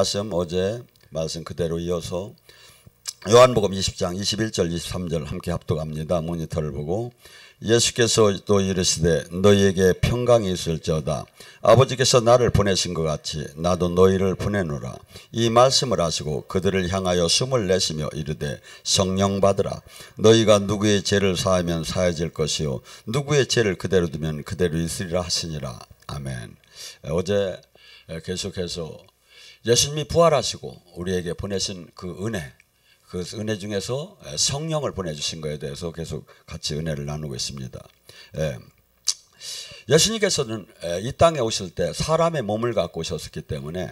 말씀 어제 말씀 그대로 이어서 요한복음 20장 21절 23절 함께 합독합니다. 모니터를 보고 예수께서 또 이르시되 너희에게 평강이 있을지어다. 아버지께서 나를 보내신 것 같이 나도 너희를 보내노라. 이 말씀을 하시고 그들을 향하여 숨을 내쉬며 이르되 성령 받으라. 너희가 누구의 죄를 사하면 사해질 것이요 누구의 죄를 그대로 두면 그대로 있으리라 하시니라. 아멘. 어제 계속해서 예수님이 부활하시고 우리에게 보내신 그 은혜 중에서 성령을 보내주신 것에 대해서 계속 같이 은혜를 나누고 있습니다. 예수님께서는 이 땅에 오실 때 사람의 몸을 갖고 오셨기 때문에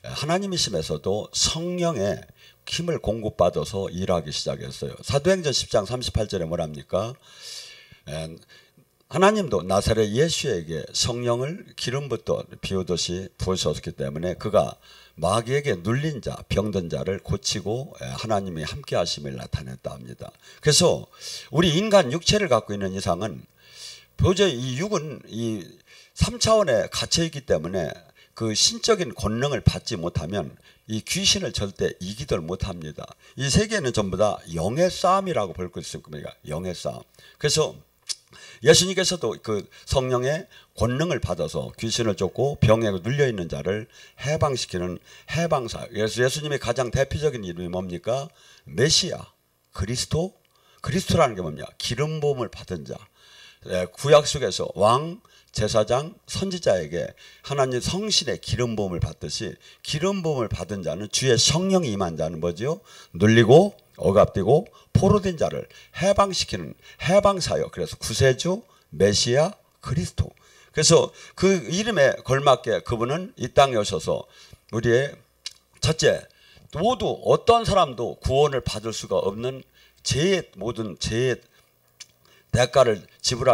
하나님이심에서도 성령의 힘을 공급받아서 일하기 시작했어요. 사도행전 10장 38절에 뭐랍니까? 하나님도 나사렛 예수에게 성령을 기름부터 비우듯이 부으셨기 때문에 그가 마귀에게 눌린 자, 병든 자를 고치고 하나님이 함께 하심을 나타냈다 합니다. 그래서 우리 인간 육체를 갖고 있는 이상은 도저히 이 육은 이 3차원에 갇혀있기 때문에 그 신적인 권능을 받지 못하면 이 귀신을 절대 이기들 못합니다. 이 세계는 전부 다 영의 싸움이라고 볼 수 있습니다. 영의 싸움. 그래서 예수님께서도 그 성령의 권능을 받아서 귀신을 쫓고 병에 눌려있는 자를 해방시키는 해방사. 그래서 예수님의 가장 대표적인 이름이 뭡니까? 메시아, 그리스도. 그리스도라는 게 뭡니까? 기름 부음을 받은 자. 구약 속에서 왕, 제사장, 선지자에게 하나님 성신의 기름 부음을 받듯이 기름 부음을 받은 자는 주의 성령이 임한 자는 뭐죠? 눌리고 억압되고 포로된 자를 해방시키는 해방사역. 그래서 구세주, 메시아, 그리스도. 그래서 그 이름에 걸맞게 그분은 이 땅에 오셔서 우리의 첫째, 모두 어떤 사람도 구원을 받을 수가 없는 모든 죄의 대가를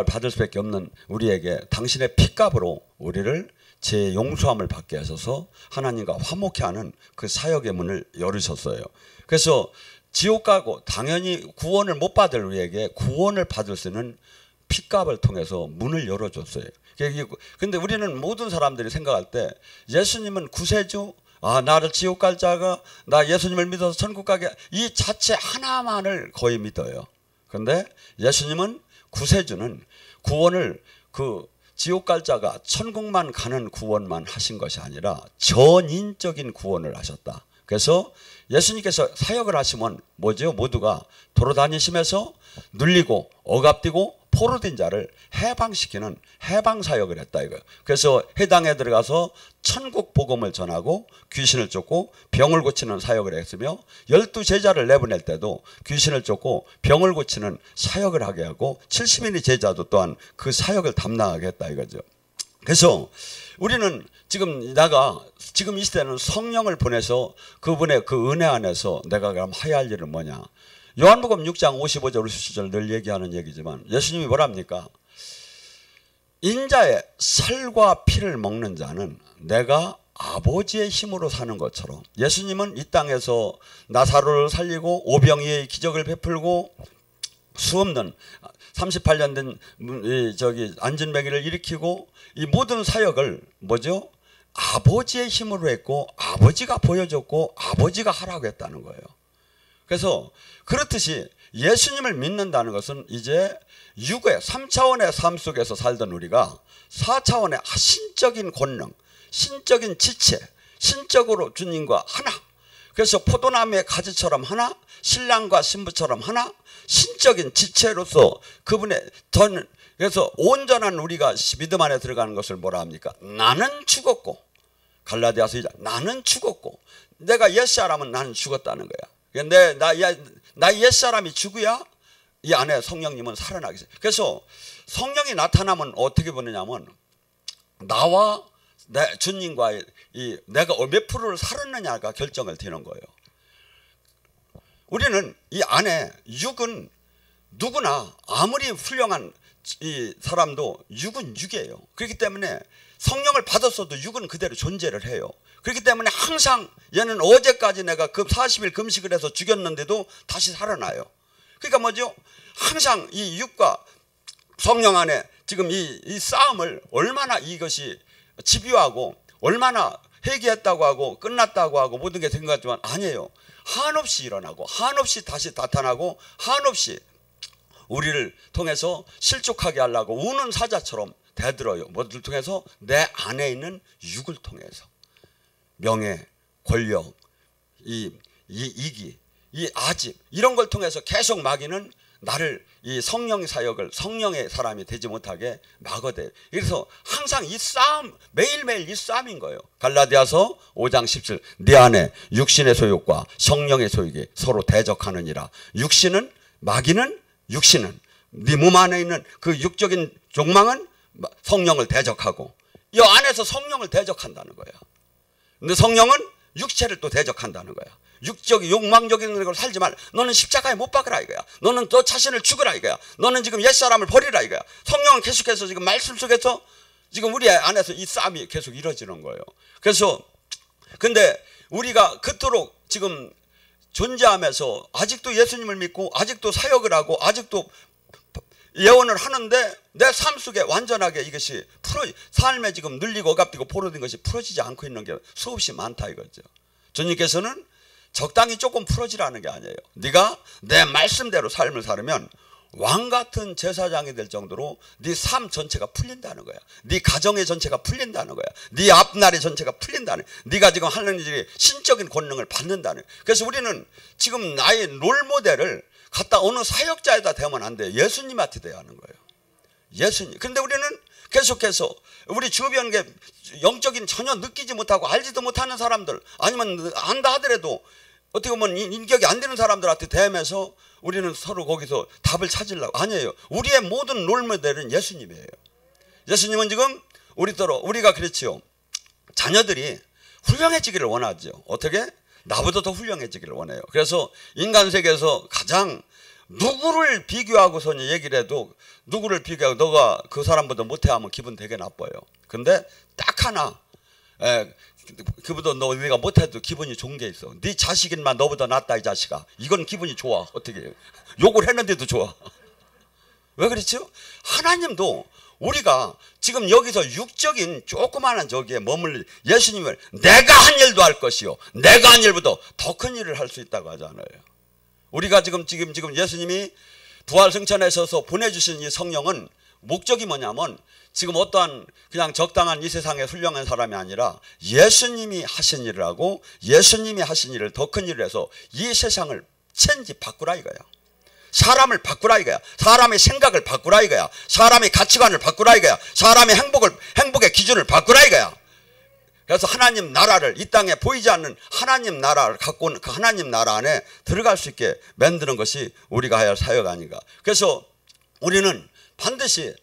받을 수밖에 없는 우리에게 당신의 피값으로 우리를 죄의 용서함을 받게 하셔서 하나님과 화목케 하는 그 사역의 문을 열으셨어요. 그래서 지옥 가고 당연히 구원을 못 받을 우리에게 구원을 받을 수 있는 피값을 통해서 문을 열어줬어요. 그런데 우리는 모든 사람들이 생각할 때 예수님은 구세주, 나를 지옥 갈 자가 나 예수님을 믿어서 천국 가게 이 자체 하나만을 거의 믿어요. 그런데 예수님은 구세주는 구원을 그 지옥 갈 자가 천국만 가는 구원만 하신 것이 아니라 전인적인 구원을 하셨다. 그래서 예수님께서 사역을 하시면 뭐죠? 모두가 돌아다니시면서 눌리고 억압되고 포로된 자를 해방시키는 해방사역을 했다 이거예요. 그래서 해당에 들어가서 천국 복음을 전하고 귀신을 쫓고 병을 고치는 사역을 했으며 12제자를 내보낼 때도 귀신을 쫓고 병을 고치는 사역을 하게 하고 70인의 제자도 또한 그 사역을 담당하게 했다 이거죠. 그래서 우리는 지금 이 시대는 성령을 보내서 그분의 그 은혜 안에서 내가 그럼 해야 할 일은 뭐냐. 요한복음 6장 55절 57절 늘 얘기하는 얘기지만 예수님이 뭐랍니까? 인자의 살과 피를 먹는 자는 내가 아버지의 힘으로 사는 것처럼 예수님은 이 땅에서 나사로를 살리고 오병이의 기적을 베풀고 수없는 38년 된 안진뱅이를 일으키고 이 모든 사역을 뭐죠? 아버지의 힘으로 했고 아버지가 보여줬고 아버지가 하라고 했다는 거예요. 그래서 그렇듯이 예수님을 믿는다는 것은 이제 육의 3차원의 삶 속에서 살던 우리가 4차원의 신적인 권능, 신적인 지체, 신적으로 주님과 하나. 그래서 포도나무의 가지처럼 하나, 신랑과 신부처럼 하나, 신적인 지체로서 그분의 그래서 온전한 우리가 믿음 안에 들어가는 것을 뭐라 합니까? 나는 죽었고 갈라디아서 2장 나는 죽었고 내가 옛사람은 나는 죽었다는 거야. 나 옛사람이 죽어야 이 안에 성령님은 살아나게 돼요. 그래서 성령이 나타나면 어떻게 보느냐면 나와 주님과 내가 몇 프로를 살았느냐가 결정을 되는 거예요. 우리는 이 안에 육은 누구나 아무리 훌륭한 이 사람도 육은 육이에요. 그렇기 때문에 성령을 받았어도 육은 그대로 존재를 해요. 그렇기 때문에 항상 얘는 어제까지 내가 40일 금식을 해서 죽였는데도 다시 살아나요. 그러니까 뭐죠? 항상 이 육과 성령 안에 지금 이 싸움을 얼마나 이것이 집요하고 얼마나 회개했다고 하고 끝났다고 하고 모든 게 된 것 같지만 아니에요. 한없이 일어나고 한없이 다시 나타나고 한없이 우리를 통해서 실족하게 하려고 우는 사자처럼 대들어요. 뭐를 통해서? 내 안에 있는 육을 통해서. 명예, 권력, 이 이기, 이 아집 이런 걸 통해서 계속 마귀는 나를 이 성령 사역을 성령의 사람이 되지 못하게 막아대요. 그래서 항상 이 싸움, 매일매일 이 싸움인 거예요. 갈라디아서 5장 17, 네 안에 육신의 소욕과 성령의 소욕이 서로 대적하느니라. 육신은, 마귀는, 육신은 네 몸 안에 있는 그 육적인 욕망은 성령을 대적하고 이 안에서 성령을 대적한다는 거예요. 근데 성령은 육체를 또 대적한다는 거야. 육적인 욕망적인 걸 살지 말. 너는 십자가에 못 박으라 이거야. 너는 너 자신을 죽으라 이거야. 너는 지금 옛사람을 버리라 이거야. 성령은 계속해서 지금 말씀 속에서 지금 우리 안에서 이 싸움이 계속 이루어지는 거예요. 그래서 근데 우리가 그토록 지금 존재하면서 아직도 예수님을 믿고 아직도 사역을 하고 아직도 예언을 하는데 내 삶 속에 완전하게 이것이 삶에 지금 눌리고 억압되고 포로된 것이 풀어지지 않고 있는 게 수없이 많다 이거죠. 주님께서는 적당히 조금 풀어지라는 게 아니에요. 네가 내 말씀대로 삶을 살으면 왕 같은 제사장이 될 정도로 네 삶 전체가 풀린다는 거야. 네 가정의 전체가 풀린다는 거야. 네 앞날의 전체가 풀린다는 거야. 네가 지금 하는 일이 신적인 권능을 받는다는 거야. 그래서 우리는 지금 나의 롤모델을 갖다 어느 사역자에다 대면 안 돼. 예수님한테 돼야 하는 거예요. 예수님. 근데 우리는 계속해서 우리 주변에 영적인 전혀 느끼지 못하고 알지도 못하는 사람들 아니면 안다 하더라도 어떻게 보면 인격이 안 되는 사람들한테 대면서 우리는 서로 거기서 답을 찾으려고. 아니에요. 우리의 모든 롤모델은 예수님이에요. 예수님은 지금 우리가 그렇지요. 자녀들이 훌륭해지기를 원하죠. 어떻게? 나보다 더 훌륭해지기를 원해요. 그래서 인간 세계에서 가장 누구를 비교하고서 얘기를 해도 누구를 비교하고 너가 그 사람보다 못해 하면 기분 되게 나빠요. 근데 딱 하나 그보다 네가 못해도 기분이 좋은 게 있어. 네 자식인만 너보다 낫다 이 자식아. 이건 기분이 좋아. 어떻게 욕을 했는데도 좋아. 왜 그렇죠? 하나님도 우리가 지금 여기서 육적인 조그마한 저기에 머물리 예수님을 내가 한 일도 할 것이요 내가 한 일보다 더 큰 일을 할 수 있다고 하잖아요. 우리가 지금 예수님이 부활 승천에 있어서 보내주신 이 성령은 목적이 뭐냐면 지금 어떠한 그냥 적당한 이 세상에 훌륭한 사람이 아니라 예수님이 하신 일을 하고 예수님이 하신 일을 더 큰 일을 해서 이 세상을 체인지 바꾸라 이거야. 사람을 바꾸라 이거야. 사람의 생각을 바꾸라 이거야. 사람의 가치관을 바꾸라 이거야. 사람의 행복의 기준을 바꾸라 이거야. 그래서 하나님 나라를 이 땅에 보이지 않는 하나님 나라를 갖고 온 그 하나님 나라 안에 들어갈 수 있게 만드는 것이 우리가 해야 할 사역 아닌가. 그래서 우리는 반드시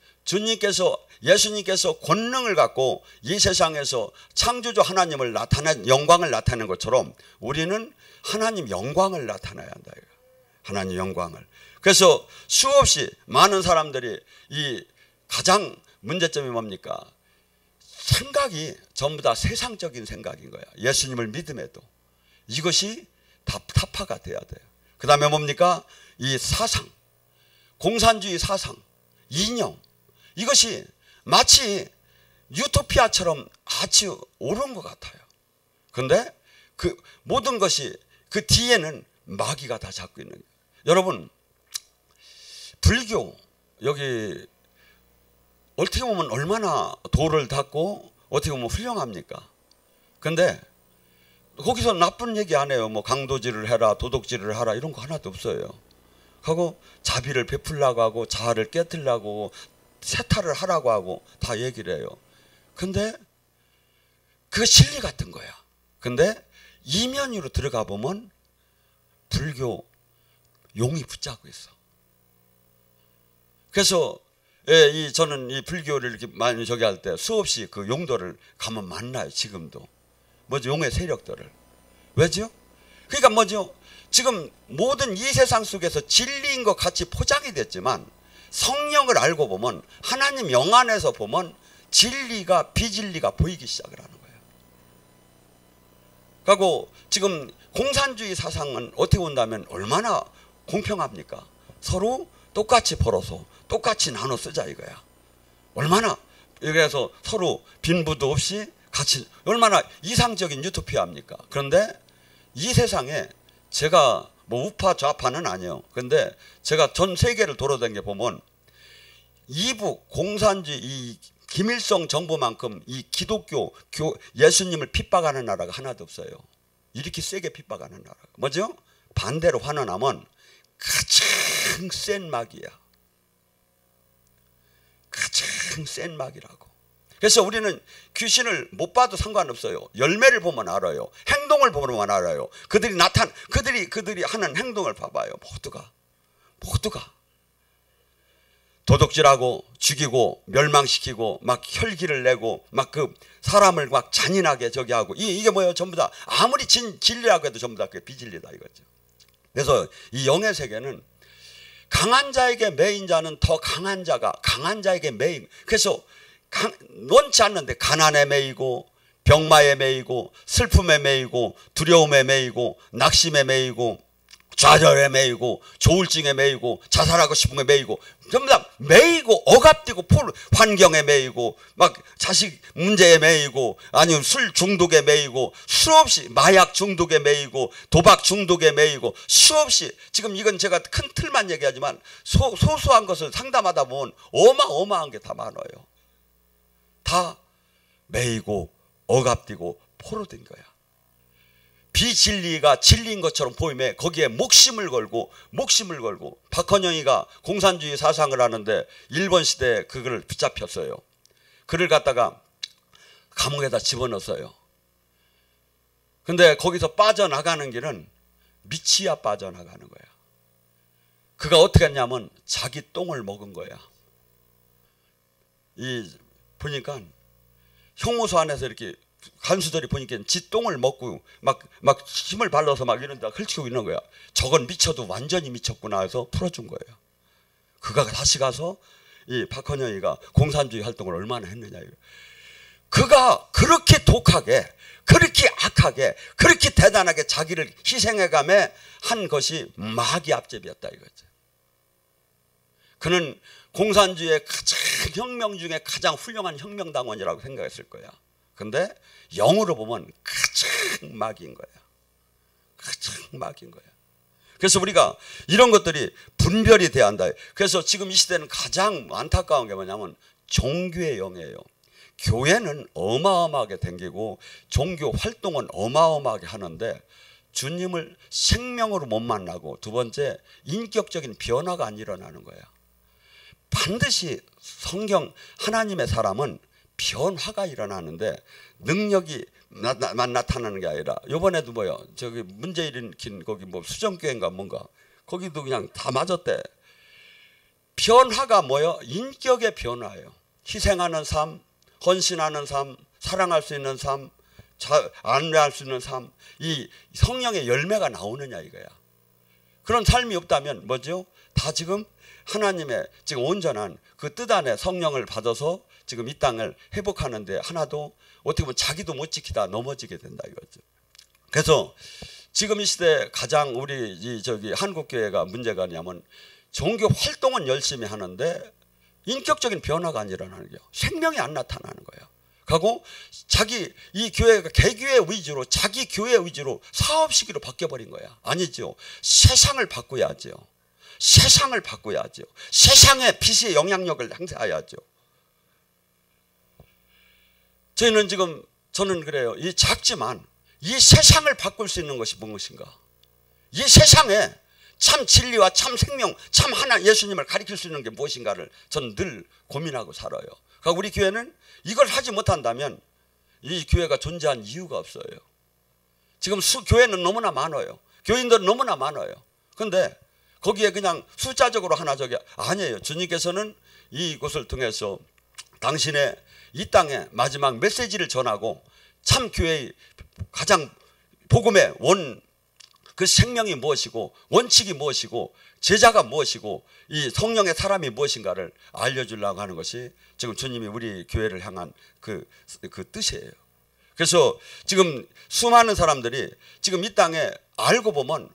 예수님께서 권능을 갖고 이 세상에서 창조주 하나님을 영광을 나타내는 것처럼 우리는 하나님 영광을 나타내야 한다. 하나님 영광을. 그래서 수없이 많은 사람들이 이 가장 문제점이 뭡니까? 생각이 전부 다 세상적인 생각인 거야. 예수님을 믿음에도. 이것이 다 타파가 돼야 돼요. 그 다음에 뭡니까? 이 사상, 공산주의 사상, 이념. 이것이 마치 유토피아처럼 아주 옳은 것 같아요. 그런데 그 모든 것이 그 뒤에는 마귀가 다 잡고 있는 거예요. 여러분, 불교 여기 어떻게 보면 얼마나 도를 닦고 어떻게 보면 훌륭합니까? 근데 거기서 나쁜 얘기 안 해요. 뭐 강도질을 해라, 도둑질을 하라 이런 거 하나도 없어요. 하고 자비를 베풀라고 하고 자아를 깨뜨리려고 세탈을 하라고 하고 다 얘기를 해요. 근데 그게 진리 같은 거야. 근데 이면으로 들어가 보면 불교 용이 붙잡고 있어. 그래서 저는 이 불교를 이렇게 많이 저기 할 때 수없이 그 용도를 가면 만나요. 지금도. 뭐죠? 용의 세력들을. 왜죠? 그러니까 뭐죠? 지금 모든 이 세상 속에서 진리인 것 같이 포장이 됐지만 성령을 알고 보면 하나님 영 안에서 보면 진리가 비진리가 보이기 시작을 하는 거예요. 그리고 지금 공산주의 사상은 어떻게 본다면 얼마나 공평합니까? 서로 똑같이 벌어서 똑같이 나눠 쓰자 이거야. 얼마나. 그래서 서로 빈부도 없이 같이 얼마나 이상적인 유토피아입니까? 그런데 이 세상에 제가 뭐 우파 좌파는 아니에요. 그런데 제가 전 세계를 돌아다녀 보면 이북 공산주의 이 김일성 정부만큼 이 기독교 예수님을 핍박하는 나라가 하나도 없어요. 이렇게 세게 핍박하는 나라가 뭐죠? 반대로 환원하면 가장 센 막이야. 가장 센 막이라고. 그래서 우리는 귀신을 못 봐도 상관없어요. 열매를 보면 알아요. 행동을 보면 알아요. 그들이 하는 행동을 봐봐요. 모두가 도둑질하고 죽이고 멸망시키고 막 혈기를 내고 막 그 사람을 막 잔인하게 저기 하고 이게 뭐예요? 전부 다 아무리 진리라고 해도 전부 다 그게 비진리다 이거죠. 그래서 이 영의 세계는 강한 자에게 매인 자는 더 강한 자가 강한 자에게 매인. 그래서 원치 않는데 가난에 매이고 병마에 매이고 슬픔에 매이고 두려움에 매이고 낙심에 매이고 좌절에 매이고 조울증에 매이고 자살하고 싶은 게 매이고 전부 다 매이고 억압되고 환경에 매이고 막 자식 문제에 매이고 아니면 술 중독에 매이고 수없이 마약 중독에 매이고 도박 중독에 매이고 수없이 지금 이건 제가 큰 틀만 얘기하지만 소소한 것을 상담하다 보면 어마어마한 게 다 많아요. 다 매이고 억압되고 포로된 거야. 비진리가 진리인 것처럼 보이면 거기에 목심을 걸고 박헌영이가 공산주의 사상을 하는데 일본 시대에 그걸 붙잡혔어요. 그를 갖다가 감옥에다 집어넣었어요. 근데 거기서 빠져나가는 길은 미치야 빠져나가는 거야. 그가 어떻게 했냐면 자기 똥을 먹은 거야. 보니까 형무소 안에서 이렇게 간수들이 보니까 지 똥을 먹고 막 힘을 발라서 막 이런 데 펼치고 있는 거야. 저건 미쳐도 완전히 미쳤구나 해서 풀어준 거예요. 그가 다시 가서 이 박헌영이가 공산주의 활동을 얼마나 했느냐. 그가 그렇게 독하게 그렇게 악하게 그렇게 대단하게 자기를 희생해가며 한 것이 마귀 앞제비였다 이거죠. 그는 공산주의의 가장 혁명 중에 가장 훌륭한 혁명당원이라고 생각했을 거야. 근데 영으로 보면 가장 마귀인 거야. 가장 마귀인 거야. 그래서 우리가 이런 것들이 분별이 돼야 한다. 그래서 지금 이 시대는 가장 안타까운 게 뭐냐면 종교의 영이에요. 교회는 어마어마하게 댕기고 종교 활동은 어마어마하게 하는데 주님을 생명으로 못 만나고 두 번째 인격적인 변화가 안 일어나는 거야. 반드시 성경 하나님의 사람은 변화가 일어나는데 능력이 나타나는 게 아니라 요번에도 뭐요 저기 문제 일으킨 거기 뭐 수정교회인가 뭔가 거기도 그냥 다 맞았대. 변화가 뭐요? 인격의 변화예요. 희생하는 삶, 헌신하는 삶, 사랑할 수 있는 삶, 안내할 수 있는 삶, 이 성령의 열매가 나오느냐 이거야. 그런 삶이 없다면 뭐죠? 다 지금 하나님의 지금 온전한 그 뜻 안에 성령을 받아서 지금 이 땅을 회복하는데 하나도 어떻게 보면 자기도 못 지키다 넘어지게 된다 이거죠. 그래서 지금 이 시대 가장 우리 저기 한국교회가 문제가 뭐냐면 종교 활동은 열심히 하는데 인격적인 변화가 안 일어나는 거예요. 생명이 안 나타나는 거예요. 그리고 자기 이 교회가 개교회 위주로 자기 교회 위주로 사업시기로 바뀌어버린 거야. 아니죠. 세상을 바꿔야죠. 세상을 바꿔야죠. 세상의 빛의 영향력을 행사해야죠. 저는 그래요. 이 작지만 이 세상을 바꿀 수 있는 것이 무엇인가? 이 세상에 참 진리와 참 생명, 참 하나 예수님을 가르칠 수 있는 게 무엇인가를 저는 늘 고민하고 살아요. 그러니까 우리 교회는 이걸 하지 못한다면 이 교회가 존재한 이유가 없어요. 지금 교회는 너무나 많아요. 교인들은 너무나 많아요. 그런데 거기에 그냥 숫자적으로 하나 저기 아니에요. 주님께서는 이곳을 통해서 당신의 이 땅에 마지막 메시지를 전하고 참 교회의 가장 복음의 그 생명이 무엇이고 원칙이 무엇이고 제자가 무엇이고 이 성령의 사람이 무엇인가를 알려주려고 하는 것이 지금 주님이 우리 교회를 향한 그 뜻이에요. 그래서 지금 수많은 사람들이 지금 이 땅에 알고 보면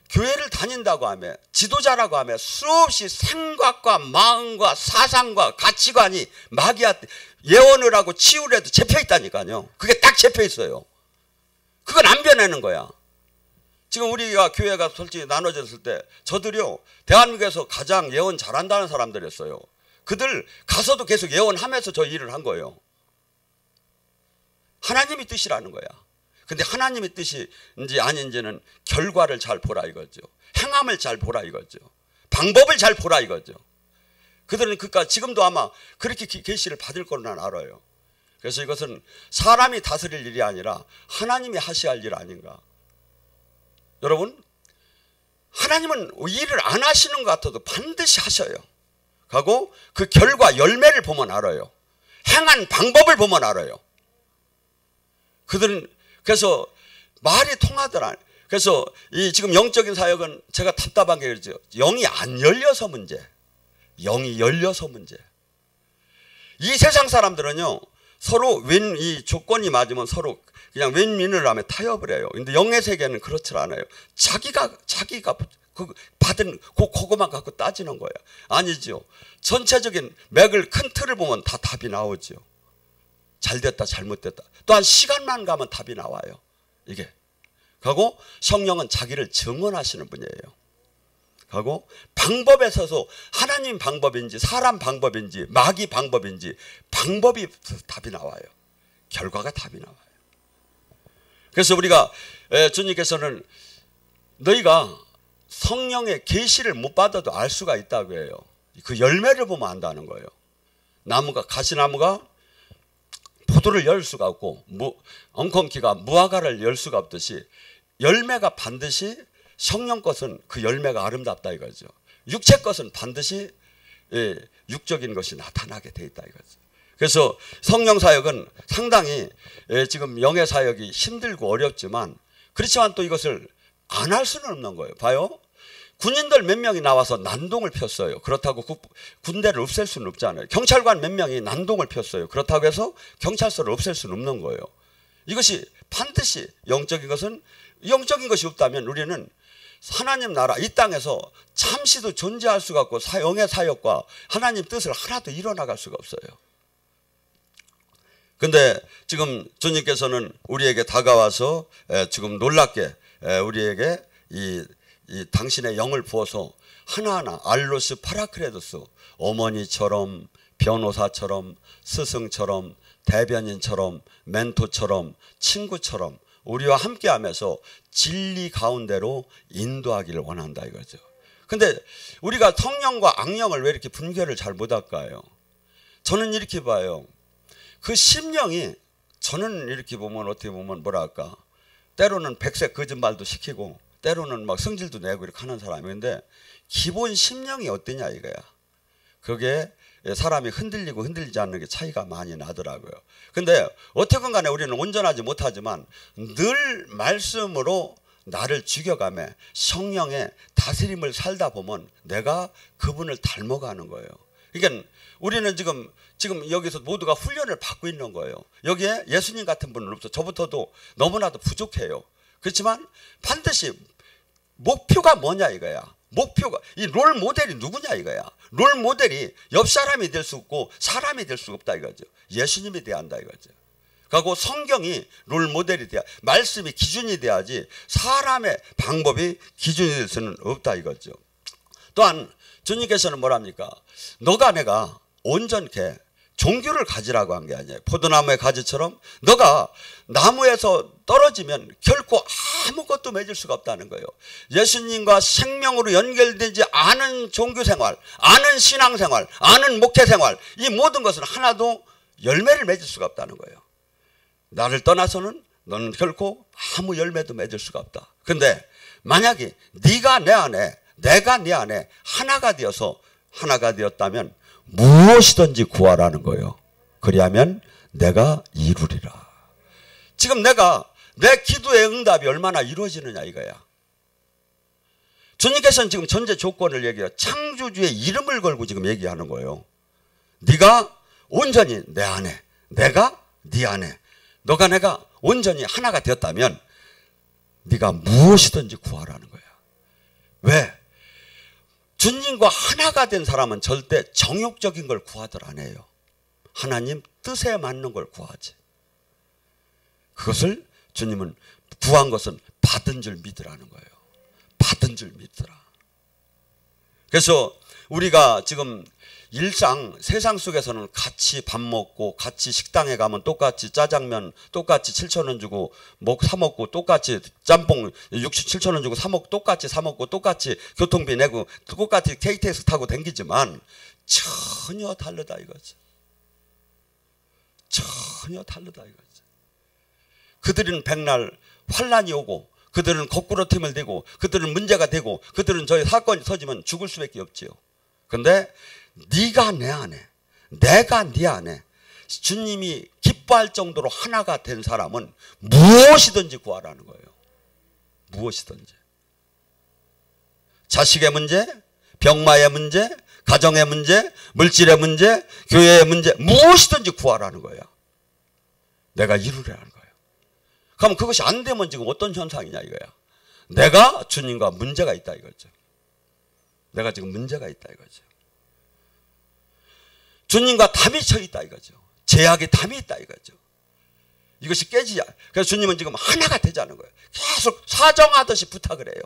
교회를 다닌다고 하면 지도자라고 하면 수없이 생각과 마음과 사상과 가치관이 마귀한테 예언을 하고 치유를 해도 잡혀 있다니까요. 그게 딱 잡혀 있어요. 그건 안 변하는 거야. 지금 우리가 교회가 솔직히 나눠졌을 때 저들이요 대한민국에서 가장 예언 잘한다는 사람들이었어요. 그들 가서도 계속 예언하면서 저 일을 한 거예요. 하나님의 뜻이라는 거야. 근데 하나님의 뜻인지 아닌지는 결과를 잘 보라 이거죠. 행함을 잘 보라 이거죠. 방법을 잘 보라 이거죠. 그들은 그러니까 지금도 아마 그렇게 계시를 받을 거로 난 알아요. 그래서 이것은 사람이 다스릴 일이 아니라 하나님이 하셔야 할 일 아닌가. 여러분, 하나님은 일을 안 하시는 것 같아도 반드시 하셔요. 하고 그 결과 열매를 보면 알아요. 행한 방법을 보면 알아요. 그들은 그래서 말이 통하더라. 그래서 이 지금 영적인 사역은 제가 답답한 게 그렇죠. 영이 안 열려서 문제. 영이 열려서 문제. 이 세상 사람들은요 서로 이 조건이 맞으면 서로 그냥 윈윈을 하면 타협을 해요. 근데 영의 세계는 그렇지 않아요. 자기가 그 받은 그거만 갖고 따지는 거예요. 아니죠. 전체적인 맥을 큰 틀을 보면 다 답이 나오죠. 잘됐다 잘못됐다. 또한 시간만 가면 답이 나와요. 이게. 그리고 성령은 자기를 증언하시는 분이에요. 그리고 방법에 서서 하나님 방법인지 사람 방법인지 마귀 방법인지 방법이 답이 나와요. 결과가 답이 나와요. 그래서 우리가 주님께서는 너희가 성령의 계시를 못 받아도 알 수가 있다고 해요. 그 열매를 보면 안다는 거예요. 가시나무가 포도를 열 수가 없고 엉겅퀴가 무화과를 열 수가 없듯이 열매가 반드시 성령 것은 그 열매가 아름답다 이거죠. 육체 것은 반드시 육적인 것이 나타나게 돼 있다 이거죠. 그래서 성령 사역은 상당히 지금 영의 사역이 힘들고 어렵지만 그렇지만 또 이것을 안 할 수는 없는 거예요. 봐요. 군인들 몇 명이 나와서 난동을 폈어요. 그렇다고 군대를 없앨 수는 없잖아요. 경찰관 몇 명이 난동을 폈어요. 그렇다고 해서 경찰서를 없앨 수는 없는 거예요. 이것이 반드시 영적인 것이 없다면 우리는 하나님 나라 이 땅에서 잠시도 존재할 수가 없고 영의 사역과 하나님 뜻을 하나도 이뤄나갈 수가 없어요. 근데 지금 주님께서는 우리에게 다가와서 지금 놀랍게 우리에게 이 당신의 영을 부어서 하나하나 알로스 파라크레도스 어머니처럼 변호사처럼 스승처럼 대변인처럼 멘토처럼 친구처럼 우리와 함께하면서 진리 가운데로 인도하기를 원한다 이거죠. 근데 우리가 성령과 악령을 왜 이렇게 분별을 잘 못할까요? 저는 이렇게 봐요. 그 심령이 저는 이렇게 보면 어떻게 보면 뭐랄까 때로는 백색 거짓말도 시키고 때로는 막 성질도 내고 이렇게 하는 사람인데 기본 심령이 어떠냐 이거야. 그게 사람이 흔들리고 흔들리지 않는 게 차이가 많이 나더라고요. 근데 어떻건 간에 우리는 온전하지 못하지만 늘 말씀으로 나를 죽여가며 성령의 다스림을 살다 보면 내가 그분을 닮아가는 거예요. 그러니까 우리는 지금 여기서 모두가 훈련을 받고 있는 거예요. 여기에 예수님 같은 분은 없어. 저부터도 너무나도 부족해요. 그렇지만 반드시 목표가 뭐냐 이거야. 목표가 이 롤 모델이 누구냐 이거야. 롤 모델이 옆 사람이 될 수 없고 사람이 될 수 없다 이거죠. 예수님이 돼야 한다 이거죠. 그리고 성경이 롤 모델이 돼야 말씀이 기준이 돼야지 사람의 방법이 기준이 될 수는 없다 이거죠. 또한 주님께서는 뭐랍니까? 너가 내가 온전케 종교를 가지라고 한 게 아니에요. 포도나무의 가지처럼 너가 나무에서 떨어지면 결코 아무것도 맺을 수가 없다는 거예요. 예수님과 생명으로 연결되지 않은 종교생활, 않은 신앙생활, 않은 목회생활 이 모든 것은 하나도 열매를 맺을 수가 없다는 거예요. 나를 떠나서는 너는 결코 아무 열매도 맺을 수가 없다. 근데 만약에 네가 내 안에 내가 네 안에 하나가 되었다면 무엇이든지 구하라는 거예요. 그리하면 내가 이루리라. 지금 내 기도의 응답이 얼마나 이루어지느냐 이거야. 주님께서는 지금 전제 조건을 얘기해요. 창조주의 이름을 걸고 지금 얘기하는 거예요. 네가 온전히 내 안에, 내가 네 안에, 너가 내가 온전히 하나가 되었다면 네가 무엇이든지 구하라는 거야. 왜? 주님과 하나가 된 사람은 절대 정욕적인 걸 구하들 안 해요. 하나님 뜻에 맞는 걸 구하지. 그것을 주님은 구한 것은 받은 줄 믿으라는 거예요. 받은 줄 믿으라. 그래서 우리가 지금 일상 세상 속에서는 같이 밥 먹고 같이 식당에 가면 똑같이 짜장면 똑같이 7,000원 주고 사 먹고 똑같이 짬뽕 7,000원 주고 똑같이 사 먹고 똑같이 교통비 내고 똑같이 KTX 타고 댕기지만 전혀 다르다 이거죠. 전혀 다르다 이거죠. 그들은 백날 환란이 오고 그들은 거꾸로 틈을 대고 그들은 문제가 되고 그들은 저희 사건이 터지면 죽을 수밖에 없지요. 그런데 네가 내 안에 내가 네 안에 주님이 기뻐할 정도로 하나가 된 사람은 무엇이든지 구하라는 거예요. 무엇이든지. 자식의 문제, 병마의 문제, 가정의 문제, 물질의 문제, 교회의 문제 무엇이든지 구하라는 거예요. 내가 이루려는 거예요. 그럼 그것이 안 되면 지금 어떤 현상이냐 이거야. 내가 주님과 문제가 있다 이거죠. 내가 지금 문제가 있다 이거죠. 주님과 담이 쳐 있다 이거죠. 제약에 담이 있다 이거죠. 이것이 깨지야. 그래서 주님은 지금 하나가 되자는 거예요. 계속 사정하듯이 부탁을 해요.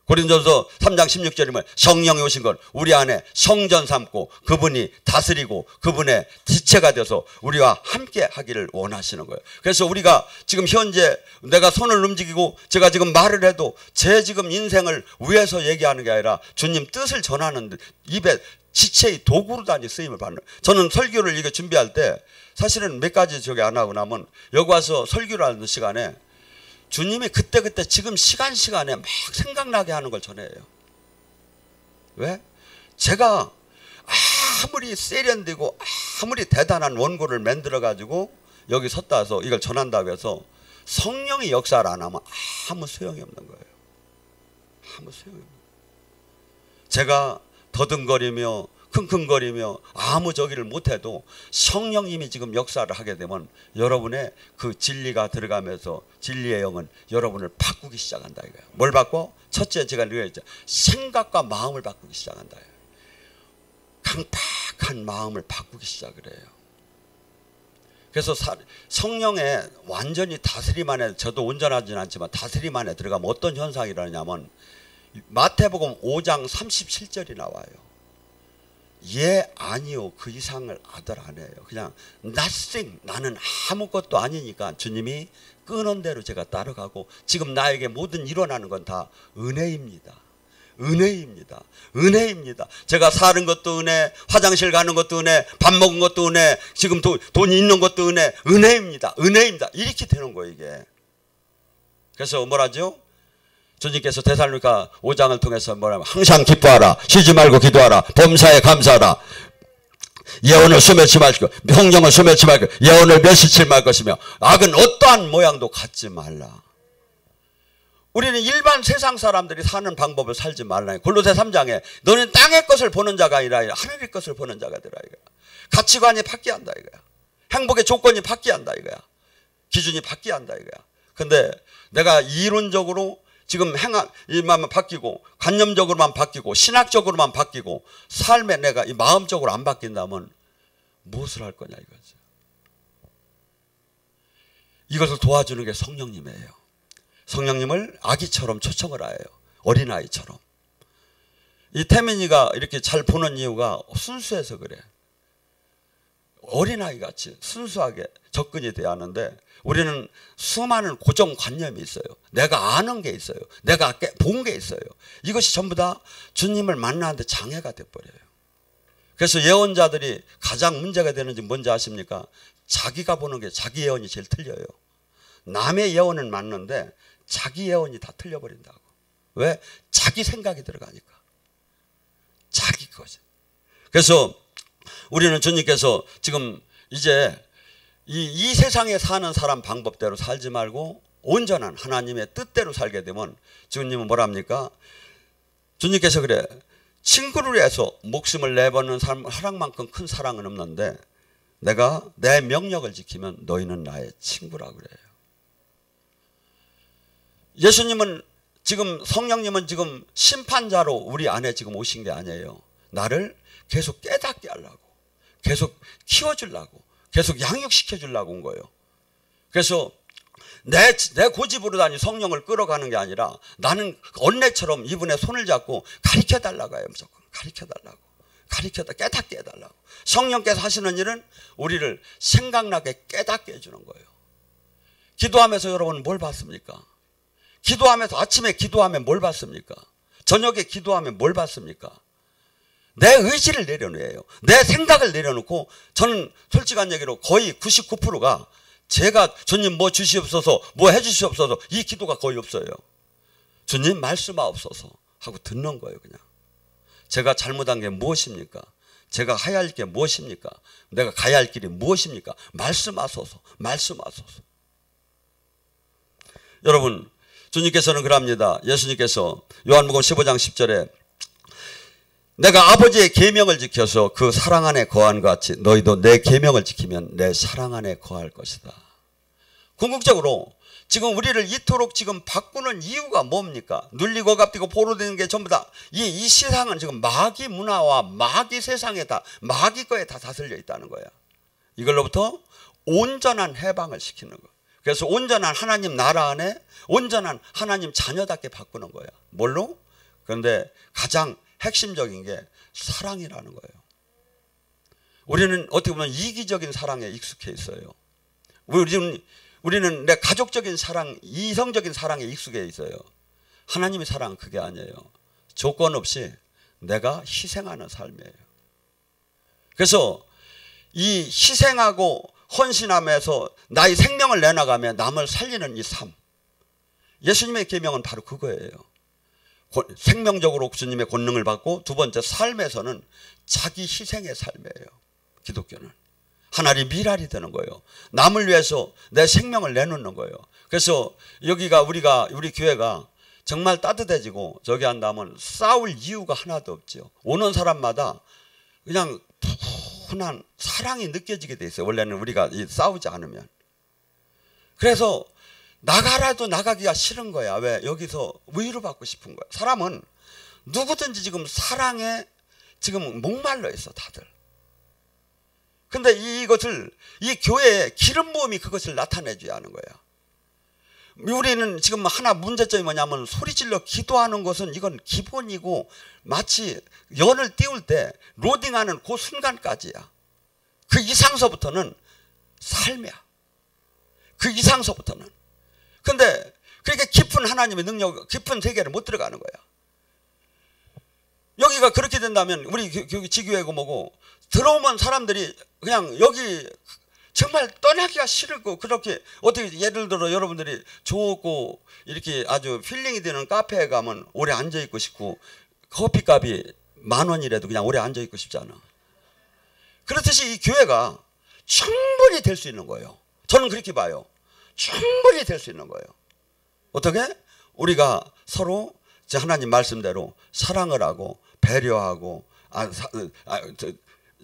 고린도서 3장 16절이면 성령이 오신 건 우리 안에 성전 삼고 그분이 다스리고 그분의 지체가 되어서 우리와 함께 하기를 원하시는 거예요. 그래서 우리가 지금 현재 내가 손을 움직이고 제가 지금 말을 해도 제 지금 인생을 위해서 얘기하는 게 아니라 주님 뜻을 전하는 입에 지체의 도구로 단위 쓰임을 받는. 저는 설교를 이거 준비할 때 사실은 몇 가지 저기 안 하고 나면 여기 와서 설교를 하는 시간에 주님이 그때그때 지금 시간에 막 생각나게 하는 걸 전해요. 왜? 제가 아무리 세련되고 아무리 대단한 원고를 만들어 가지고 여기 섰다 해서 이걸 전한다고 해서 성령이 역사를 안 하면 아무 소용이 없는 거예요. 아무 소용이 없는 거예요. 제가 더듬거리며 킁킁거리며 아무 저기를 못해도 성령님이 지금 역사를 하게 되면 여러분의 그 진리가 들어가면서 진리의 영은 여러분을 바꾸기 시작한다 이거예요. 뭘 바꿔? 첫째 제가 얘기했죠. 생각과 마음을 바꾸기 시작한다. 강팍한 마음을 바꾸기 시작을 해요. 그래서 성령에 완전히 다스림 안에 저도 온전하지는 않지만 다스림 안에 들어가면 어떤 현상이 일어나냐면 마태복음 5장 37절이 나와요. 예 아니요 그 이상을 아들 안 해요. 그냥 nothing 나는 아무것도 아니니까 주님이 끄는 대로 제가 따라가고 지금 나에게 모든 일어나는 건 다 은혜입니다. 은혜입니다. 은혜입니다. 제가 사는 것도 은혜, 화장실 가는 것도 은혜, 밥 먹은 것도 은혜, 지금 돈이 있는 것도 은혜, 은혜입니다. 은혜입니다. 이렇게 되는 거예요 이게. 그래서 뭐라죠? 주님께서 데살로니가 5장을 통해서 뭐라면 항상 기뻐하라. 쉬지 말고 기도하라. 범사에 감사하라. 예언을 소멸치 말고 성령을 소멸치 말고 예언을 멸시치 말 것이며 악은 어떠한 모양도 갖지 말라. 우리는 일반 세상 사람들이 사는 방법을 살지 말라. 골로새 3장에 너는 땅의 것을 보는 자가 아니라 하늘의 것을 보는 자가 되라 이거야. 가치관이 바뀌한다 이거야. 행복의 조건이 바뀌한다 이거야. 기준이 바뀌한다 이거야. 근데 내가 이론적으로 지금 일만 바뀌고 관념적으로만 바뀌고 신학적으로만 바뀌고 삶에 내가 이 마음적으로 안 바뀐다면 무엇을 할 거냐 이거죠. 이것을 도와주는 게 성령님이에요. 성령님을 아기처럼 초청을 해요. 어린아이처럼. 이 태민이가 이렇게 잘 보는 이유가 순수해서 그래. 어린아이같이 순수하게 접근이 돼야 하는데 우리는 수많은 고정관념이 있어요. 내가 아는 게 있어요. 내가 본 게 있어요. 이것이 전부 다 주님을 만나는데 장애가 돼버려요. 그래서 예언자들이 가장 문제가 되는지 뭔지 아십니까? 자기가 보는 게 자기 예언이 제일 틀려요. 남의 예언은 맞는데 자기 예언이 다 틀려버린다고. 왜? 자기 생각이 들어가니까. 자기 거죠. 그래서 우리는 주님께서 지금 이제 이 세상에 사는 사람 방법대로 살지 말고 온전한 하나님의 뜻대로 살게 되면 주님은 뭐랍니까? 주님께서 그래. 친구를 위해서 목숨을 내버리는 사랑만큼 큰 사랑은 없는데 내가 내 명령을 지키면 너희는 나의 친구라고 그래요. 예수님은 지금 성령님은 지금 심판자로 우리 안에 지금 오신 게 아니에요. 나를 계속 깨닫게 하려고, 계속 키워주려고, 계속 양육시켜주려고 온 거예요. 그래서 내 고집으로 다니 성령을 끌어가는 게 아니라 나는 언니처럼 이분의 손을 잡고 가르쳐달라고 해요. 무조건 가르쳐달라고, 깨닫게 해달라고. 성령께서 하시는 일은 우리를 생각나게 깨닫게 해주는 거예요. 기도하면서 여러분 뭘 봤습니까? 기도하면서 아침에 기도하면 뭘 봤습니까? 저녁에 기도하면 뭘 봤습니까? 내 의지를 내려놓아요. 내 생각을 내려놓고, 저는 솔직한 얘기로 거의 99%가 제가 주님 뭐 주시옵소서, 뭐 해주시옵소서, 이 기도가 거의 없어요. 주님 말씀하옵소서 하고 듣는 거예요. 그냥 제가 잘못한 게 무엇입니까? 제가 해야 할 게 무엇입니까? 내가 가야 할 길이 무엇입니까? 말씀하소서, 말씀하소서. 여러분, 주님께서는 그럽니다. 예수님께서 요한복음 15장 10절에 내가 아버지의 계명을 지켜서 그 사랑 안에 거한 것 같이 너희도 내 계명을 지키면 내 사랑 안에 거할 것이다. 궁극적으로 지금 우리를 이토록 지금 바꾸는 이유가 뭡니까? 눌리고 갑디고 포로되는 게 전부 다 이 세상은 지금 마귀 문화와 마귀 세상에 다, 마귀 거에 다 다스려 있다는 거야. 이걸로부터 온전한 해방을 시키는 거야. 그래서 온전한 하나님 나라 안에 온전한 하나님 자녀답게 바꾸는 거야. 뭘로? 그런데 가장 핵심적인 게 사랑이라는 거예요. 우리는 어떻게 보면 이기적인 사랑에 익숙해 있어요. 우리는 내 가족적인 사랑, 이성적인 사랑에 익숙해 있어요. 하나님의 사랑은 그게 아니에요. 조건 없이 내가 희생하는 삶이에요. 그래서 이 희생하고 헌신하면서 나의 생명을 내나가며 남을 살리는 이 삶, 예수님의 계명은 바로 그거예요. 생명적으로 주님의 권능을 받고, 두 번째 삶에서는 자기 희생의 삶이에요. 기독교는 하나님 미랄이 되는 거예요. 남을 위해서 내 생명을 내놓는 거예요. 그래서 여기가 우리 교회가 정말 따뜻해지고 저기 한다면 싸울 이유가 하나도 없죠. 오는 사람마다 그냥 푸근한 사랑이 느껴지게 돼 있어요. 원래는 우리가 싸우지 않으면. 그래서 나가라도 나가기가 싫은 거야. 왜? 여기서 위로받고 싶은 거야. 사람은 누구든지 지금 사랑에 지금 목말라 있어, 다들. 근데 이것을, 이 교회의 기름 부음이 그것을 나타내줘야 하는 거야. 우리는 지금 하나 문제점이 뭐냐면, 소리질러 기도하는 것은 이건 기본이고, 마치 연을 띄울 때 로딩하는 그 순간까지야. 그 이상서부터는 삶이야. 그 이상서부터는. 근데 그렇게 깊은 하나님의 능력, 깊은 세계를 못 들어가는 거야. 여기가 그렇게 된다면 우리 지교회고 뭐고 들어오면 사람들이 그냥 여기 정말 떠나기가 싫고, 그렇게 어떻게 예를 들어 여러분들이 좋고 이렇게 아주 필링이 되는 카페에 가면 오래 앉아 있고 싶고, 커피값이 10,000원이라도 그냥 오래 앉아 있고 싶지 않아. 그렇듯이 이 교회가 충분히 될 수 있는 거예요. 저는 그렇게 봐요. 충분히 될 수 있는 거예요. 어떻게? 우리가 서로 하나님 말씀대로 사랑을 하고 배려하고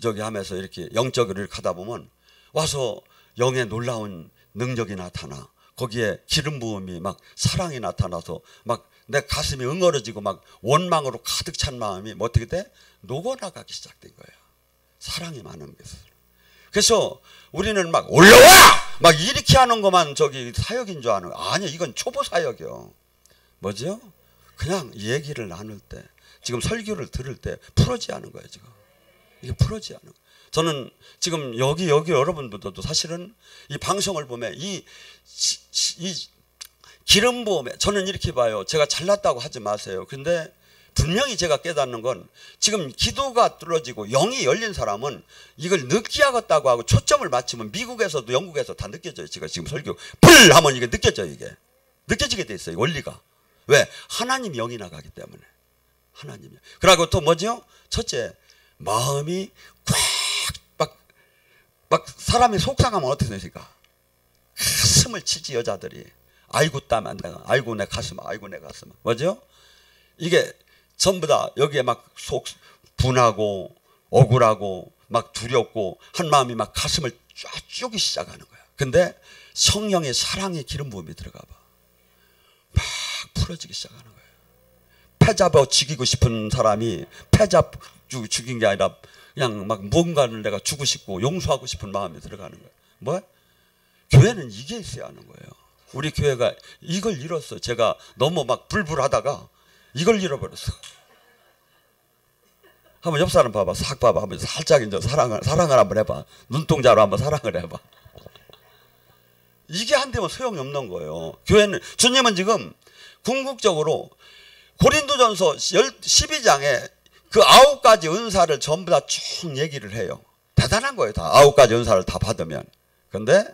저기 하면서 이렇게 영적으로 이렇게 하다 보면 와서 영의 놀라운 능력이 나타나, 거기에 기름 부음이 막 사랑이 나타나서 막 내 가슴이 응어러지고 막 원망으로 가득 찬 마음이 뭐 어떻게 돼? 녹아나가기 시작된 거예요. 사랑이 많은 것을. 그래서 우리는 막 올라와! 막 이렇게 하는 것만 저기 사역인 줄 아는 거예요. 아니, 이건 초보 사역이요. 뭐죠? 그냥 얘기를 나눌 때, 지금 설교를 들을 때 풀어지 않은 거예요, 지금. 이게 풀어지 않은 거예요. 저는 지금 여기 여러분들도 사실은 이 방송을 보면 이 기름 부음에, 저는 이렇게 봐요. 제가 잘났다고 하지 마세요. 근데 분명히 제가 깨닫는 건, 지금 기도가 뚫어지고 영이 열린 사람은 이걸 느끼하겠다고 하고 초점을 맞추면 미국에서도 영국에서 다 느껴져요. 제가 지금 설교 불 하면 이게 느껴져요. 이게 느껴지게 돼 있어요, 원리가. 왜? 하나님 영이 나가기 때문에. 하나님이. 그리고 또 뭐죠? 첫째, 마음이 막 사람이 속상하면 어떻게 되니까 가슴을 치지, 여자들이. 아이고 땀 안 나가, 아이고 내 가슴, 아이고 내 가슴. 뭐죠? 이게 전부 다 여기에 막 속 분하고 억울하고 막 두렵고 한 마음이 막 가슴을 쫙 쪼기 시작하는 거야. 근데 성령의 사랑의 기름 부음이 들어가 봐. 막 풀어지기 시작하는 거예요. 패 잡아 죽이고 싶은 사람이 패 잡 죽인 게 아니라 그냥 막 뭔가를 내가 주고 싶고 용서하고 싶은 마음이 들어가는 거예요. 뭐? 교회는 이게 있어야 하는 거예요. 우리 교회가 이걸 잃었어. 제가 너무 막 불불하다가 이걸 잃어버렸어. 한번 옆 사람 봐봐. 싹 봐봐. 한번 살짝 이제 사랑을 한번 해봐. 눈동자로 한번 사랑을 해봐. 이게 안 되면 소용이 없는 거예요. 교회는, 주님은 지금 궁극적으로 고린도전서 12장에 그 9가지 은사를 전부 다 쭉 얘기를 해요. 대단한 거예요. 다 9가지 은사를 다 받으면. 근데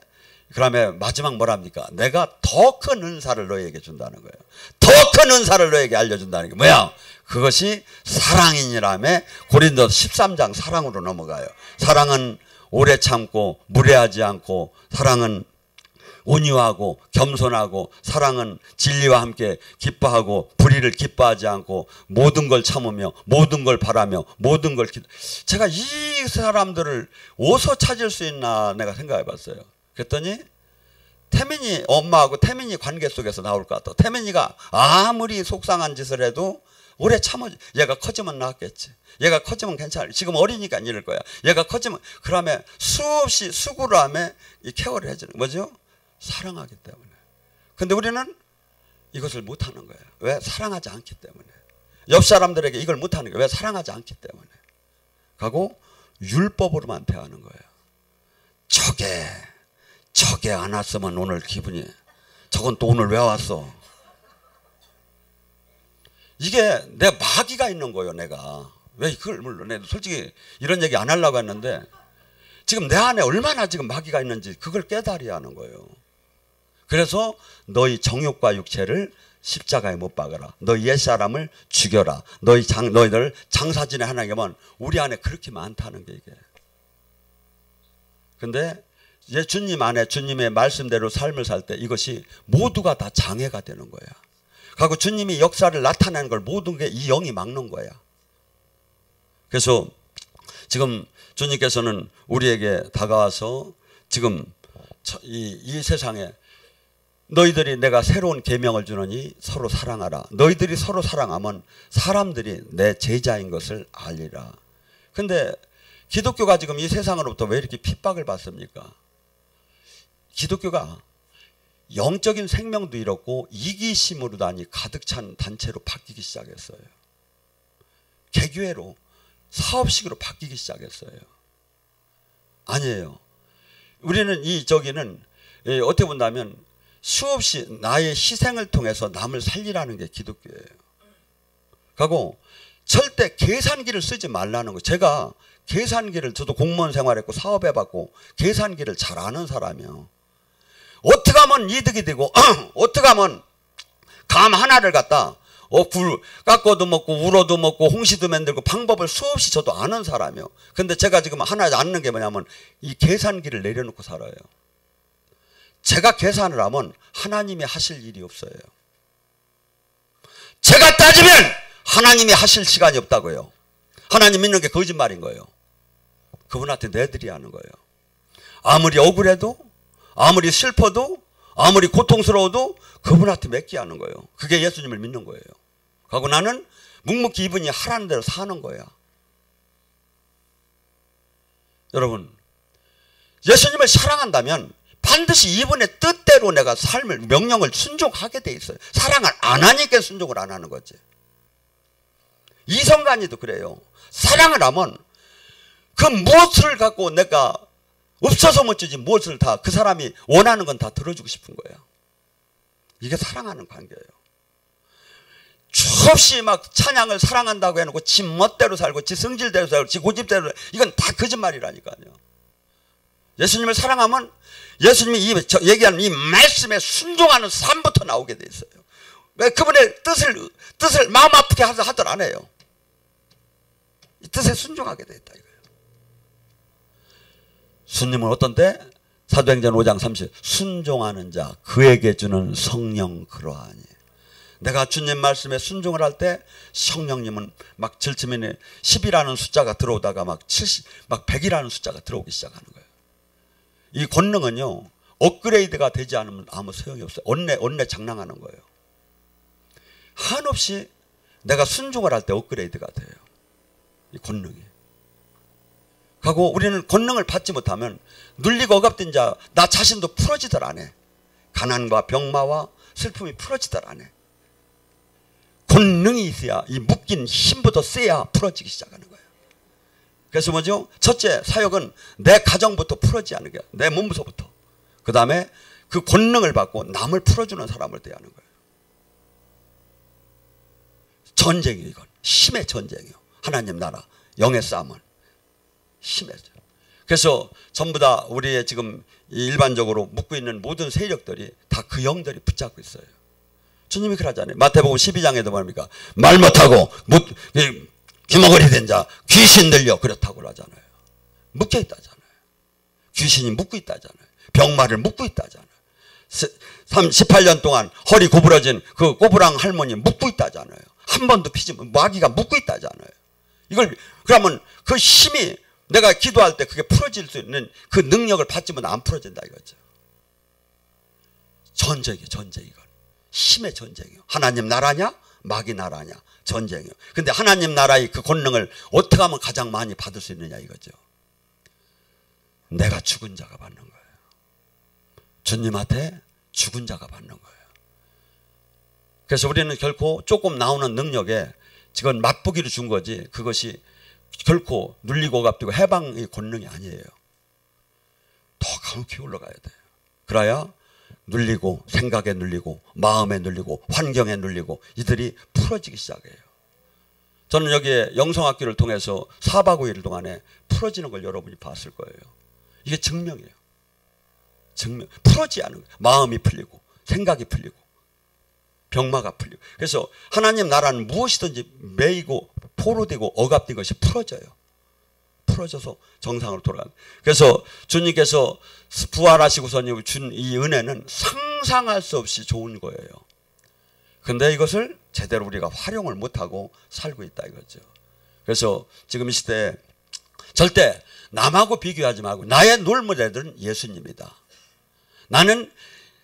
그러면 마지막 뭐랍니까? 내가 더 큰 은사를 너에게 준다는 거예요. 더 큰 은사를 너에게 알려준다는 게 뭐야? 그것이 사랑이니라며 고린도서 13장 사랑으로 넘어가요. 사랑은 오래 참고 무례하지 않고, 사랑은 온유하고 겸손하고, 사랑은 진리와 함께 기뻐하고 불의를 기뻐하지 않고, 모든 걸 참으며 모든 걸 바라며 모든 걸 제가 이 사람들을 어디서 찾을 수 있나 내가 생각해 봤어요. 그랬더니 태민이 엄마하고 태민이 관계 속에서 나올 것 같아. 태민이가 아무리 속상한 짓을 해도 오래 참아. 얘가 커지면 나았겠지. 얘가 커지면 괜찮아. 지금 어리니까 이럴 거야. 얘가 커지면, 그러면 수없이 수고를 하며 이 케어를 해주는 뭐죠? 사랑하기 때문에. 근데 우리는 이것을 못하는 거예요. 왜? 사랑하지 않기 때문에. 옆 사람들에게 이걸 못하는 거예요. 왜? 사랑하지 않기 때문에. 하고 율법으로만 대하는 거예요. 저게 안 왔으면 오늘 기분이, 저건 또 오늘 왜 왔어? 이게 내 마귀가 있는 거예요. 내가 왜 그걸, 물론 내가 솔직히 이런 얘기 안 하려고 했는데 지금 내 안에 얼마나 지금 마귀가 있는지 그걸 깨달아야 하는 거예요. 그래서 너희 정욕과 육체를 십자가에 못 박아라. 너희 옛사람을 죽여라. 너희들 장사진에 하나님은 우리 안에 그렇게 많다는 게 이게. 근데 이제 주님 안에 주님의 말씀대로 삶을 살 때 이것이 모두가 다 장애가 되는 거야. 그리고 주님이 역사를 나타내는 걸 모든 게 이 영이 막는 거야. 그래서 지금 주님께서는 우리에게 다가와서 지금 이 세상에 너희들이 내가 새로운 계명을 주노니 서로 사랑하라. 너희들이 서로 사랑하면 사람들이 내 제자인 것을 알리라. 근데 기독교가 지금 이 세상으로부터 왜 이렇게 핍박을 받습니까? 기독교가 영적인 생명도 잃었고 이기심으로 다니 가득 찬 단체로 바뀌기 시작했어요. 개교회로, 사업식으로 바뀌기 시작했어요. 아니에요. 우리는 저기는 어떻게 본다면 수없이 나의 희생을 통해서 남을 살리라는 게 기독교예요. 그리고 절대 계산기를 쓰지 말라는 거. 제가 계산기를, 저도 공무원 생활했고 사업해봤고 계산기를 잘 아는 사람이에요. 어떻게 하면 이득이 되고 어떻게 하면 감 하나를 갖다 굴 깎아도 먹고 우러도 먹고 홍시도 만들고 방법을 수없이 저도 아는 사람이에요. 근데 제가 지금 하나 아는 게 뭐냐면 이 계산기를 내려놓고 살아요. 제가 계산을 하면 하나님이 하실 일이 없어요. 제가 따지면 하나님이 하실 시간이 없다고요. 하나님 믿는 게 거짓말인 거예요. 그분한테 내드려야 하는 거예요. 아무리 억울해도, 아무리 슬퍼도, 아무리 고통스러워도 그분한테 맡겨야 하는 거예요. 그게 예수님을 믿는 거예요. 그리고 나는 묵묵히 이분이 하라는 대로 사는 거야. 여러분, 예수님을 사랑한다면 반드시 이분의 뜻대로 내가 삶을, 명령을 순종하게 돼 있어요. 사랑을 안 하니까 순종을 안 하는 거지. 이성간이도 그래요. 사랑을 하면 그 무엇을 갖고 내가 없어서 못 주지, 무엇을 다 그 사람이 원하는 건 다 들어주고 싶은 거예요. 이게 사랑하는 관계예요. 수없이 막 찬양을 사랑한다고 해놓고 지 멋대로 살고 지 성질대로 살고 지 고집대로, 이건 다 거짓말이라니까요. 예수님을 사랑하면 예수님이 얘기하는 이 말씀에 순종하는 삶부터 나오게 돼 있어요. 왜? 그분의 뜻을 마음 아프게 하들 안 해요. 이 뜻에 순종하게 돼 있다 이거예요. 주님은 어떤데? 사도행전 5장 30, 순종하는 자 그에게 주는 성령 그러하니. 내가 주님 말씀에 순종을 할 때 성령님은 막 질투면에 10이라는 숫자가 들어오다가 막 70, 막 100이라는 숫자가 들어오기 시작하는 거예요. 이 권능은요, 업그레이드가 되지 않으면 아무 소용이 없어요. 언내 장난하는 거예요. 한없이 내가 순종을 할 때 업그레이드가 돼요. 이 권능이. 하고 우리는 권능을 받지 못하면 눌리고 억압된 자 나 자신도 풀어지들 않아. 가난과 병마와 슬픔이 풀어지들 않아. 권능이 있어야 이 묶인 힘부터 세야 풀어지기 시작하는 거예요. 그래서 뭐죠? 첫째 사역은 내 가정부터 풀어지는 거야. 내 몸부터. 그 다음에 그 권능을 받고 남을 풀어주는 사람을 대하는 거예요. 전쟁이에요. 이건 힘의 전쟁이에요. 하나님 나라 영의 싸움은 힘의 전쟁. 그래서 전부 다 우리의 지금 일반적으로 묶고 있는 모든 세력들이 다 그 영들이 붙잡고 있어요. 주님이 그러잖아요. 마태복음 12장에도 말합니까? 말 못하고 귀머거리 된 자 귀신 들려 그렇다고 하잖아요. 묶여 있다잖아요. 귀신이 묶고 있다잖아요. 병마를 묶고 있다잖아요. 18년 동안 허리 구부러진 그 꼬부랑 할머니 묶고 있다잖아요. 한 번도 피지 마귀가 묶고 있다잖아요. 이걸 그러면 그 힘이 내가 기도할 때 그게 풀어질 수 있는 그 능력을 받지만 안 풀어진다 이거죠. 전쟁이에요. 전쟁 이건. 힘의 전쟁이에요. 하나님 나라냐 마귀 나라냐 전쟁이에요. 근데 하나님 나라의 그 권능을 어떻게 하면 가장 많이 받을 수 있느냐 이거죠. 내가 죽은 자가 받는 거예요. 주님한테 죽은 자가 받는 거예요. 그래서 우리는 결코 조금 나오는 능력에 지금 맛보기로 준 거지 그것이 결코 눌리고 억압되고 해방의 권능이 아니에요. 더 강력히 올라가야 돼요. 그래야 눌리고 생각에 눌리고 마음에 눌리고 환경에 눌리고 이들이 풀어지기 시작해요. 저는 여기에 영성학교를 통해서 4박 5일 동안에 풀어지는 걸 여러분이 봤을 거예요. 이게 증명이에요. 증명. 풀어지지 않은 거예요. 마음이 풀리고 생각이 풀리고 병마가 풀리고. 그래서 하나님 나라는 무엇이든지 매이고 포로되고 억압된 것이 풀어져요. 풀어져서 정상으로 돌아가는. 그래서 주님께서 부활하시고서 준 이 은혜는 상상할 수 없이 좋은 거예요. 근데 이것을 제대로 우리가 활용을 못하고 살고 있다 이거죠. 그래서 지금 이 시대에 절대 남하고 비교하지 말고 나의 롤모델은 예수님이다. 나는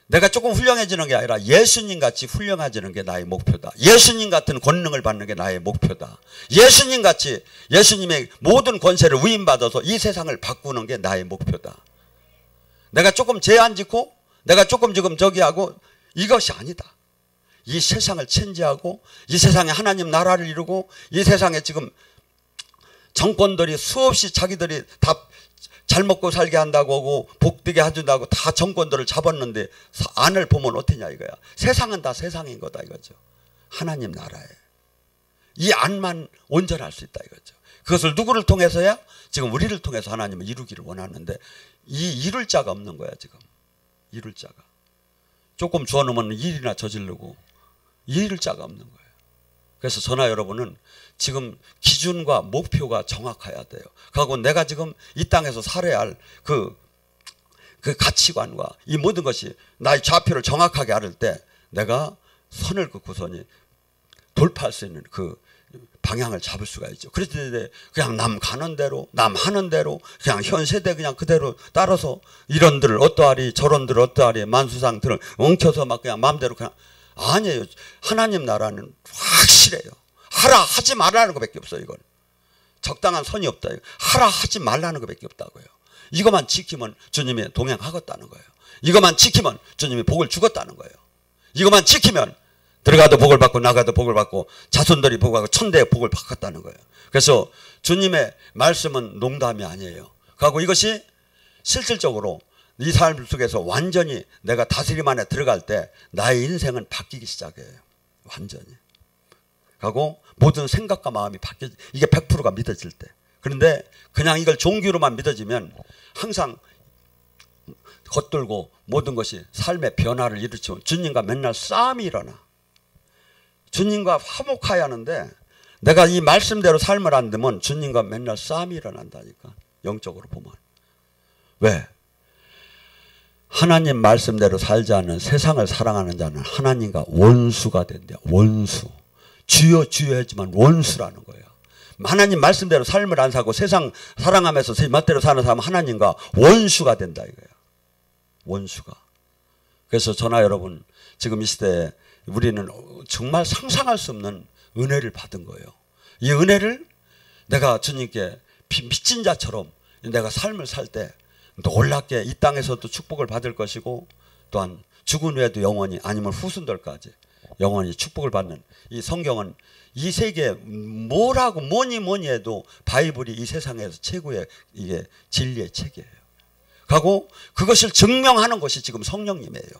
내가 조금 훌륭해지는 게 아니라 예수님 같이 훌륭해지는 게 나의 목표다. 예수님 같은 권능을 받는 게 나의 목표다. 예수님 같이 예수님의 모든 권세를 위임받아서 이 세상을 바꾸는 게 나의 목표다. 내가 조금 제한 짓고 내가 조금 지금 저기 하고 이것이 아니다. 이 세상을 천지하고 이 세상에 하나님 나라를 이루고 이 세상에 지금 정권들이 수없이 자기들이 다 잘 먹고 살게 한다고 하고 복되게 해준다고 다 정권들을 잡았는데 안을 보면 어떠냐 이거야. 세상은 다 세상인 거다 이거죠. 하나님 나라에 이 안만 온전할 수 있다 이거죠. 그것을 누구를 통해서야? 지금 우리를 통해서 하나님은 이루기를 원하는데 이 이룰 자가 없는 거야 지금. 이룰 자가. 조금 주워놓으면 일이나 저지르고 이룰 자가 없는 거예요. 그래서 저나 여러분은 지금 기준과 목표가 정확해야 돼요. 그리고 내가 지금 이 땅에서 살아야 할 그 가치관과 이 모든 것이 나의 좌표를 정확하게 알을 때 내가 선을 긋고서니 돌파할 수 있는 그 방향을 잡을 수가 있죠. 그런데 그냥 남 가는 대로 남 하는 대로 그냥 현 세대 그냥 그대로 따라서 이런들 어떠하리 저런들 어떠하리 만수상들을 엉켜서 막 그냥 마음대로 그냥 아니에요. 하나님 나라는 확실해요. 하라 하지 말라는 것밖에 없어요. 이건 적당한 선이 없다. 하라 하지 말라는 것밖에 없다고요. 이것만 지키면 주님이 동행하겠다는 거예요. 이것만 지키면 주님이 복을 주겠다는 거예요. 이것만 지키면 들어가도 복을 받고 나가도 복을 받고 자손들이 복을 받고 천대의 복을 받겠다는 거예요. 그래서 주님의 말씀은 농담이 아니에요. 그리고 이것이 실질적으로 이 삶 속에서 완전히 내가 다스림 안에 들어갈 때 나의 인생은 바뀌기 시작해요. 완전히. 하고 모든 생각과 마음이 바뀌어 이게 100%가 믿어질 때. 그런데 그냥 이걸 종교로만 믿어지면 항상 겉돌고 모든 것이 삶의 변화를 일으키고 주님과 맨날 싸움이 일어나. 주님과 화목해야 하는데 내가 이 말씀대로 삶을 안 되면 주님과 맨날 싸움이 일어난다니까. 영적으로 보면. 왜? 하나님 말씀대로 살지 않는 세상을 사랑하는 자는 하나님과 원수가 된대요. 원수. 주여 주여 했지만 원수라는 거예요. 하나님 말씀대로 삶을 안 사고 세상 사랑하면서 제 멋대로 사는 사람은 하나님과 원수가 된다 이거예요. 원수가. 그래서 저나 여러분 지금 이 시대에 우리는 정말 상상할 수 없는 은혜를 받은 거예요. 이 은혜를 내가 주님께 미친 자처럼 내가 삶을 살 때 놀랍게 이 땅에서도 축복을 받을 것이고 또한 죽은 후에도 영원히 아니면 후손들까지 영원히 축복을 받는 이 성경은 이 세계에 뭐라고 뭐니 해도 바이블이 이 세상에서 최고의 이게 진리의 책이에요. 하고 그것을 증명하는 것이 지금 성령님이에요.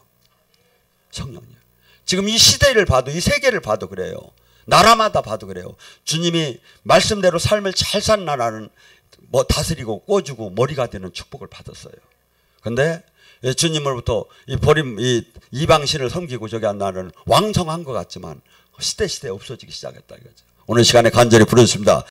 성령님. 지금 이 시대를 봐도 이 세계를 봐도 그래요. 나라마다 봐도 그래요. 주님이 말씀대로 삶을 잘 사는 나라는 뭐 다스리고 꿔주고 머리가 되는 축복을 받았어요. 근데 주님으로부터 이 버림 이 이방신을 섬기고 저기 한 나라는 왕성한 것 같지만 시대 없어지기 시작했다 이거죠. 오늘 시간에 간절히 부르십니다.